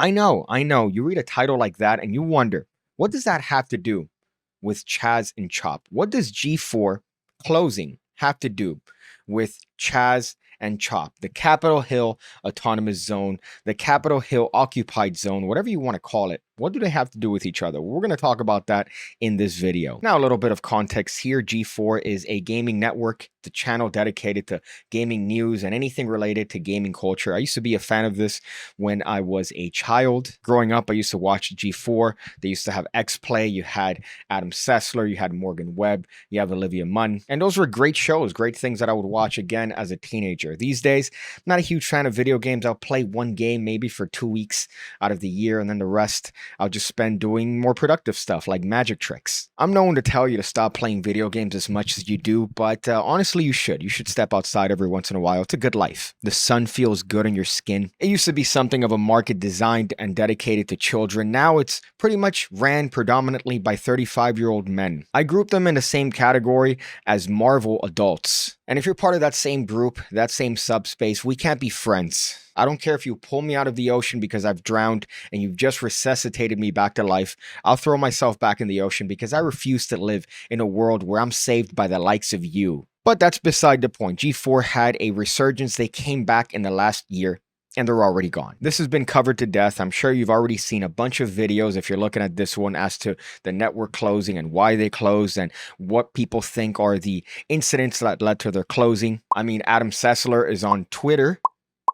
I know. You read a title like that and you wonder, what does that have to do with CHAZ and CHOP? What does G4 closing have to do with CHAZ and CHOP, the Capitol Hill Autonomous Zone, the Capitol Hill Occupied Zone, whatever you want to call it? What do they have to do with each other? We're going to talk about that in this video. Now, a little bit of context here. G4 is a gaming network, the channel dedicated to gaming news and anything related to gaming culture. I used to be a fan of this when I was a child. Growing up, I used to watch G4. They used to have X-Play. You had Adam Sessler, you had Morgan Webb, you have Olivia Munn. And those were great shows, great things that I would watch again as a teenager. These days, I'm not a huge fan of video games. I'll play one game maybe for 2 weeks out of the year, and then the rest I'll just spend doing more productive stuff like magic tricks. I'm known to tell you to stop playing video games as much as you do, but honestly, you should. You should step outside every once in a while. It's a good life. The sun feels good on your skin. It used to be something of a market designed and dedicated to children. Now it's pretty much ran predominantly by 35-year-old men. I group them in the same category as Marvel adults. And if you're part of that same group, that same subspace, we can't be friends. I don't care if you pull me out of the ocean because I've drowned and you've just resuscitated me back to life. I'll throw myself back in the ocean because I refuse to live in a world where I'm saved by the likes of you. But that's beside the point. G4 had a resurgence. They came back in the last year, and they're already gone. This has been covered to death. I'm sure you've already seen a bunch of videos if you're looking at this one as to the network closing and why they closed and what people think are the incidents that led to their closing. I mean, Adam Sessler is on Twitter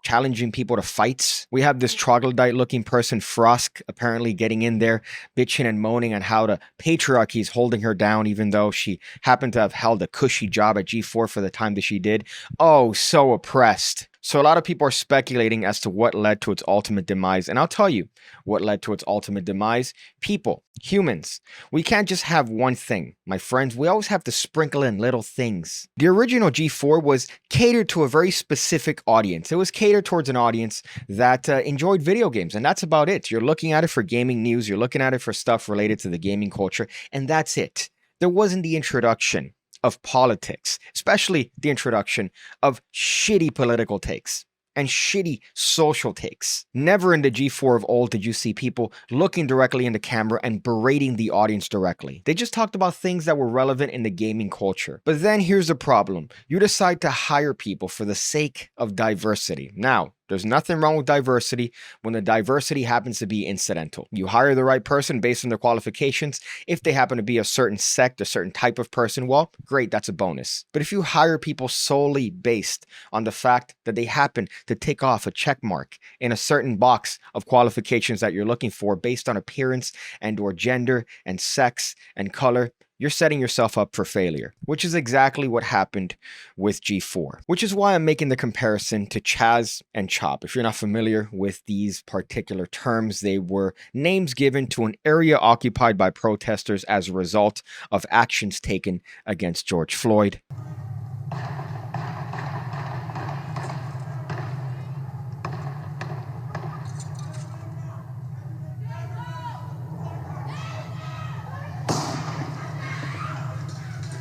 challenging people to fights. We have this troglodyte looking person, Frosk, apparently getting in there, bitching and moaning on how the patriarchy is holding her down, even though she happened to have held a cushy job at G4 for the time that she did. Oh, so oppressed. So a lot of people are speculating as to what led to its ultimate demise. And I'll tell you what led to its ultimate demise. People, humans. We can't just have one thing, my friends. We always have to sprinkle in little things. The original G4 was catered to a very specific audience. It was catered towards an audience that enjoyed video games. And that's about it. You're looking at it for gaming news. You're looking at it for stuff related to the gaming culture. And that's it. There wasn't the introduction of politics, especially the introduction of shitty political takes and shitty social takes. Never in the G4 of old did you see people looking directly in the camera and berating the audience directly. They just talked about things that were relevant in the gaming culture. But then here's the problem. You decide to hire people for the sake of diversity. Now, there's nothing wrong with diversity when the diversity happens to be incidental. You hire the right person based on their qualifications. If they happen to be a certain sect, a certain type of person, well, great, that's a bonus. But if you hire people solely based on the fact that they happen to tick off a check mark in a certain box of qualifications that you're looking for based on appearance and or gender and sex and color, you're setting yourself up for failure, which is exactly what happened with G4, which is why I'm making the comparison to CHAZ and CHOP. If you're not familiar with these particular terms, they were names given to an area occupied by protesters as a result of actions taken against George Floyd.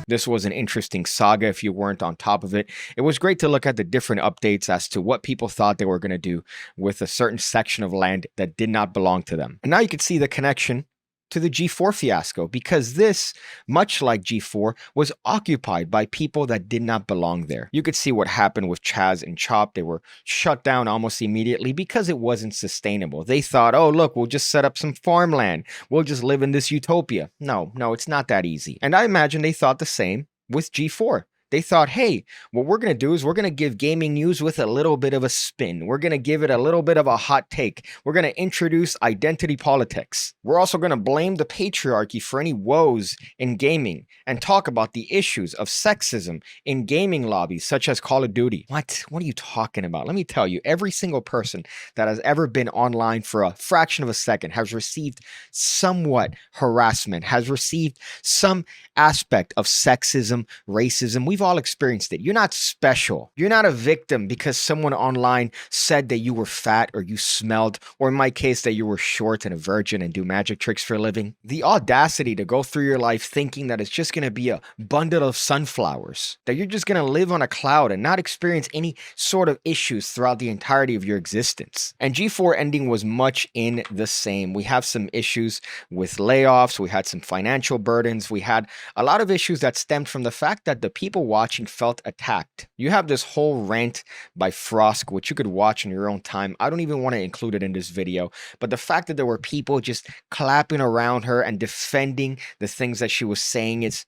This was an interesting saga if you weren't on top of it. It was great to look at the different updates as to what people thought they were going to do with a certain section of land that did not belong to them. And now you can see the connection to the G4 fiasco, because this, much like G4, was occupied by people that did not belong there. You could see what happened with CHAZ and CHOP. They were shut down almost immediately because it wasn't sustainable. They thought, oh, look, we'll just set up some farmland. We'll just live in this utopia. No, it's not that easy. And I imagine they thought the same with G4. They thought, hey, what we're going to do is we're going to give gaming news with a little bit of a spin. We're going to give it a little bit of a hot take. We're going to introduce identity politics. We're also going to blame the patriarchy for any woes in gaming and talk about the issues of sexism in gaming lobbies such as Call of Duty. What are you talking about? Let me tell you, every single person that has ever been online for a fraction of a second has received somewhat harassment, has received some aspect of sexism, racism. We've all experienced it. You're not special. You're not a victim because someone online said that you were fat or you smelled, or in my case, that you were short and a virgin and do magic tricks for a living. The audacity to go through your life thinking that it's just going to be a bundle of sunflowers, that you're just going to live on a cloud and not experience any sort of issues throughout the entirety of your existence. And G4 ending was much in the same. We have some issues with layoffs. We had some financial burdens. We had a lot of issues that stemmed from the fact that the people watching felt attacked. You have this whole rant by Frosk, which you could watch in your own time. I don't even want to include it in this video, but the fact that there were people just clapping around her and defending the things that she was saying is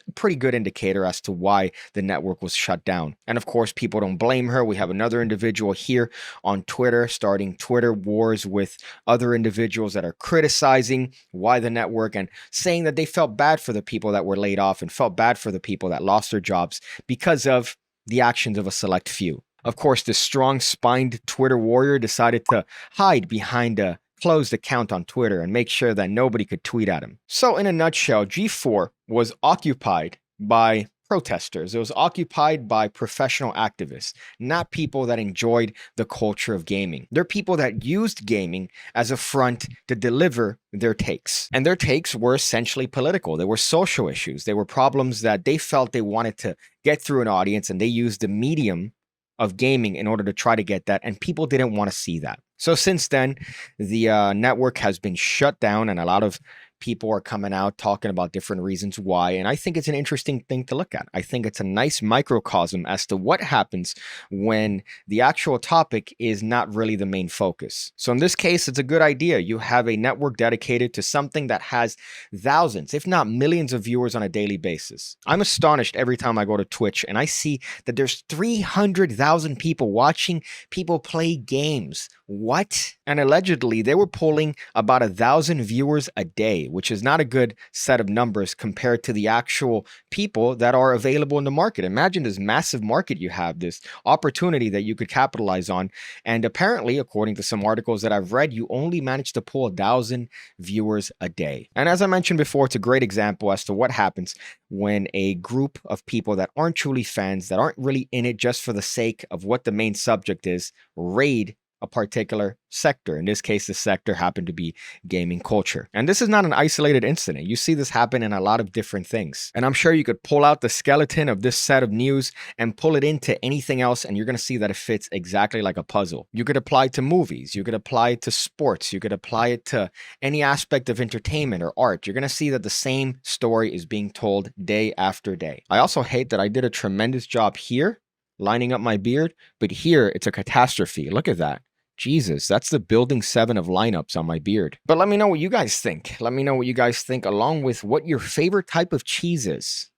a pretty good indicator as to why the network was shut down. And of course, people don't blame her. We have another individual here on Twitter starting Twitter wars with other individuals that are criticizing why the network and saying that they felt bad for the people that were laid off and felt bad for the people that lost their jobs because of the actions of a select few. Of course, this strong-spined Twitter warrior decided to hide behind a closed account on Twitter and make sure that nobody could tweet at him. So in a nutshell, G4 was occupied by protesters. It was occupied by professional activists, not people that enjoyed the culture of gaming. They're people that used gaming as a front to deliver their takes. And their takes were essentially political. They were social issues. They were problems that they felt they wanted to get through an audience, and they used the medium of gaming in order to try to get that, and people didn't want to see that. So since then, the network has been shut down, and a lot of people are coming out talking about different reasons why. And I think it's an interesting thing to look at. I think it's a nice microcosm as to what happens when the actual topic is not really the main focus. So in this case, it's a good idea. You have a network dedicated to something that has thousands, if not millions of viewers on a daily basis. I'm astonished every time I go to Twitch and I see that there's 300,000 people watching people play games. What? And allegedly, they were pulling about 1,000 viewers a day, which is not a good set of numbers compared to the actual people that are available in the market. Imagine this massive market you have, this opportunity that you could capitalize on. And apparently, according to some articles that I've read, you only managed to pull 1,000 viewers a day. And as I mentioned before, it's a great example as to what happens when a group of people that aren't truly fans, that aren't really in it just for the sake of what the main subject is, raid a particular sector. In this case, the sector happened to be gaming culture. And this is not an isolated incident. You see this happen in a lot of different things. And I'm sure you could pull out the skeleton of this set of news and pull it into anything else, and you're going to see that it fits exactly like a puzzle. You could apply it to movies. You could apply it to sports. You could apply it to any aspect of entertainment or art. You're going to see that the same story is being told day after day. I also hate that I did a tremendous job here lining up my beard, but here it's a catastrophe. Look at that. Jesus, that's the building 7 of lineups on my beard. But let me know what you guys think. Let me know what you guys think, along with what your favorite type of cheese is.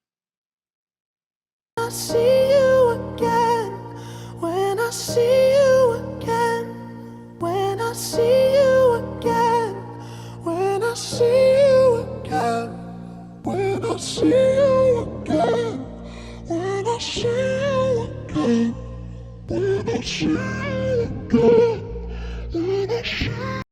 I see you again, when I see you again, when I see you again, when I see you again, when I see you again, when I see you again, when I see you again.